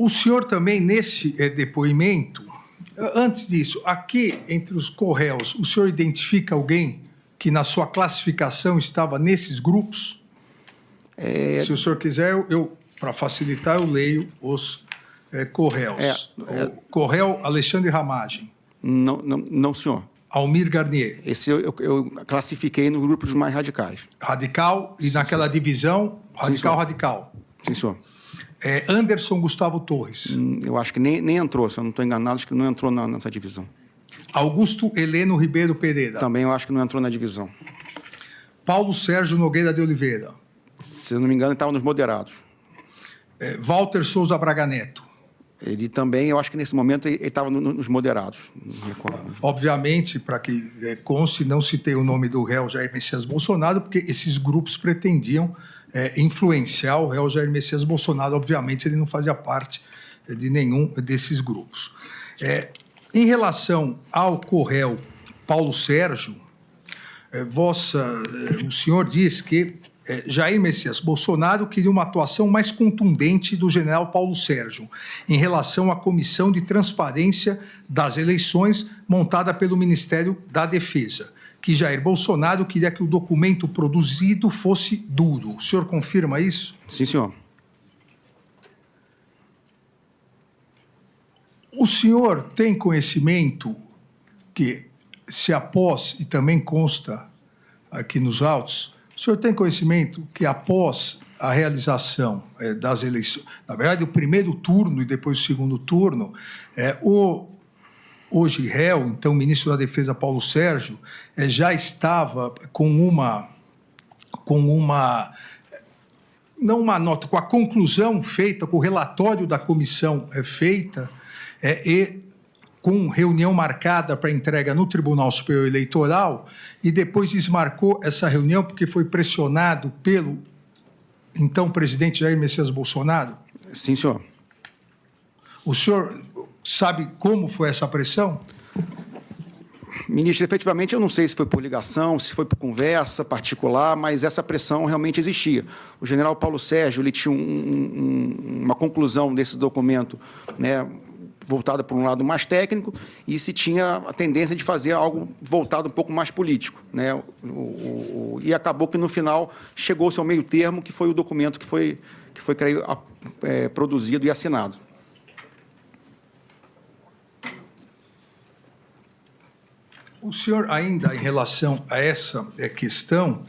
O senhor também, nesse depoimento, antes disso, aqui entre os corréus, o senhor identifica alguém que na sua classificação estava nesses grupos? Se o senhor quiser, para facilitar, eu leio os corréus. O corréu Alexandre Ramagem. Não, senhor. Almir Garnier. Esse eu classifiquei no grupo dos mais radicais. Radical, e naquela divisão, radical. Sim, senhor. Anderson Gustavo Torres. Eu acho que nem entrou, se eu não estou enganado, acho que não entrou nessa divisão. Augusto Heleno Ribeiro Pereira. Também eu acho que não entrou na divisão. Paulo Sérgio Nogueira de Oliveira. Se eu não me engano, ele estava nos moderados. Walter Souza Braga Neto. Ele também, eu acho que nesse momento ele estava nos moderados. Não recordo. Obviamente, para que conste, não citei o nome do réu Jair Messias Bolsonaro, porque esses grupos pretendiam influenciar o réu Jair Messias Bolsonaro. Obviamente, ele não fazia parte de nenhum desses grupos. Em relação ao corréu Paulo Sérgio, o senhor diz que Jair Messias Bolsonaro queria uma atuação mais contundente do general Paulo Sérgio em relação à Comissão de Transparência das Eleições montada pelo Ministério da Defesa, que Jair Bolsonaro queria que o documento produzido fosse duro. O senhor confirma isso? Sim, senhor. O senhor tem conhecimento que, se após, e também consta aqui nos autos, o senhor tem conhecimento que após a realização das eleições, na verdade, o primeiro turno e depois o segundo turno, hoje réu, então ministro da Defesa Paulo Sérgio, já estava com a conclusão feita, com o relatório da comissão feita, e com reunião marcada para entrega no Tribunal Superior Eleitoral, e depois desmarcou essa reunião porque foi pressionado pelo então presidente Jair Messias Bolsonaro? Sim, senhor. O senhor sabe como foi essa pressão? Ministro, efetivamente, eu não sei se foi por ligação, se foi por conversa particular, mas essa pressão realmente existia. O general Paulo Sérgio ele tinha uma conclusão desse documento, né, voltada por um lado mais técnico, e se tinha a tendência de fazer algo voltado um pouco mais político, né? E acabou que, no final, chegou-se ao meio termo, que foi o documento que foi creio, produzido e assinado. O senhor, ainda em relação a essa questão,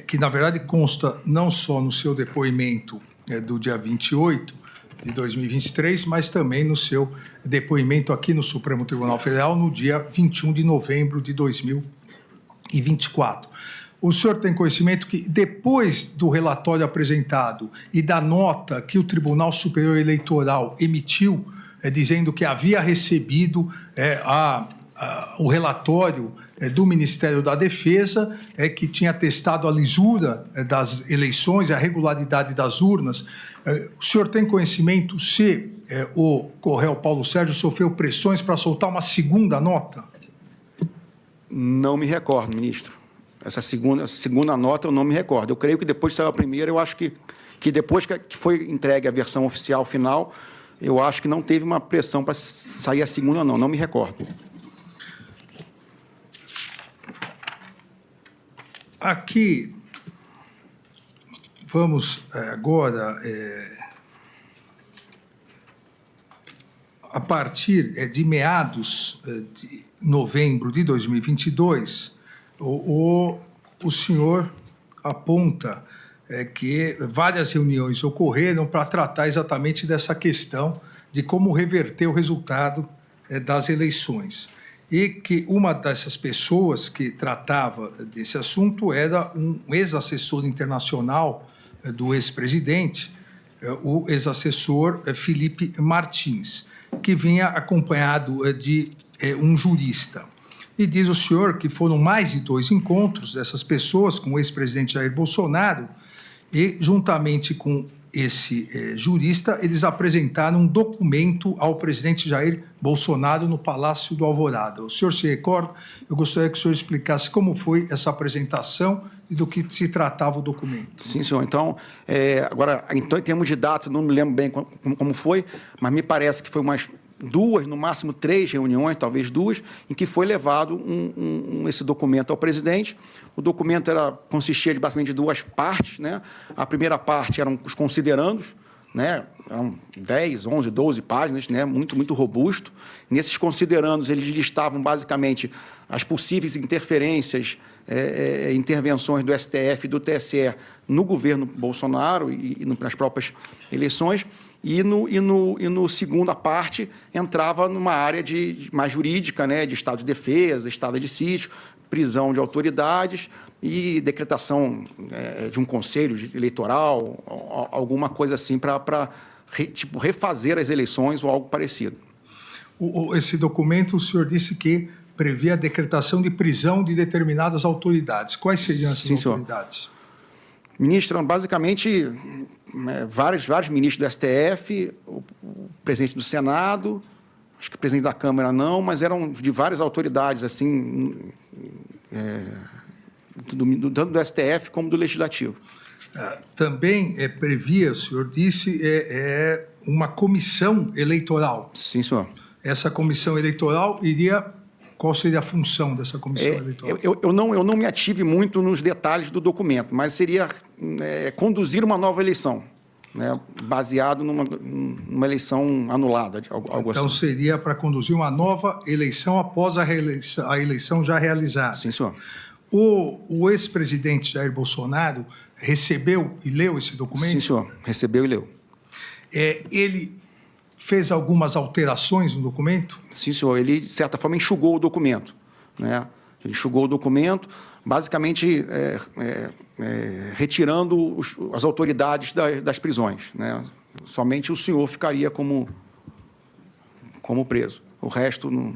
que, na verdade, consta não só no seu depoimento do dia 28 de 2023, mas também no seu depoimento aqui no Supremo Tribunal Federal no dia 21 de novembro de 2024. O senhor tem conhecimento que, depois do relatório apresentado e da nota que o Tribunal Superior Eleitoral emitiu, dizendo que havia recebido o relatório do Ministério da Defesa, que tinha testado a lisura das eleições, a regularidade das urnas, o senhor tem conhecimento se o corréu Paulo Sérgio sofreu pressões para soltar uma segunda nota? Não me recordo, ministro. Essa segunda nota eu não me recordo. Eu creio que depois que saiu a primeira, eu acho que depois que foi entregue a versão oficial final, eu acho que não teve uma pressão para sair a segunda, não me recordo. Aqui, vamos agora, a partir de meados de novembro de 2022, o senhor aponta que várias reuniões ocorreram para tratar exatamente dessa questão de como reverter o resultado das eleições. E que uma dessas pessoas que tratava desse assunto era um ex-assessor internacional do ex-presidente, o ex-assessor Felipe Martins, que vinha acompanhado de um jurista. E diz o senhor que foram mais de 2 encontros dessas pessoas com o ex-presidente Jair Bolsonaro, e juntamente com esse jurista, eles apresentaram um documento ao presidente Jair Bolsonaro no Palácio do Alvorada. O senhor se recorda? Eu gostaria que o senhor explicasse como foi essa apresentação e do que se tratava o documento. Sim, senhor. Então, agora, em termos de datas, não me lembro bem como foi, mas me parece que foi umas 2, no máximo 3 reuniões, talvez 2, em que foi levado esse documento ao presidente. O documento consistia basicamente de 2 partes, né? A primeira parte eram os considerandos, né? Eram 10, 11, 12 páginas, né? Muito robusto. Nesses considerandos, eles listavam basicamente as possíveis interferências, intervenções do STF e do TSE no governo Bolsonaro e nas próprias eleições. E no segunda parte entrava numa área mais jurídica, né, de estado de defesa, estado de sítio, prisão de autoridades e decretação de um conselho eleitoral, alguma coisa assim para refazer as eleições ou algo parecido. Esse documento, o senhor disse que previa a decretação de prisão de determinadas autoridades. Quais seriam essas autoridades? Senhor. Ministro, basicamente, vários ministros do STF, o presidente do Senado, acho que o presidente da Câmara não, mas eram de várias autoridades, assim, tanto do STF como do Legislativo. Também previa, o senhor disse, uma comissão eleitoral. Sim, senhor. Essa comissão eleitoral iria... Qual seria a função dessa comissão eleitoral? Eu não me ative muito nos detalhes do documento, mas seria conduzir uma nova eleição, né, baseado numa eleição anulada, algo assim. Então, seria para conduzir uma nova eleição após a eleição já realizada. Sim, senhor. O ex-presidente Jair Bolsonaro recebeu e leu esse documento? Sim, senhor. Recebeu e leu. Ele fez algumas alterações no documento? Sim, senhor. Ele, de certa forma, enxugou o documento, né? Ele enxugou o documento, basicamente retirando as autoridades das prisões, né? Somente o senhor ficaria como preso. O resto não...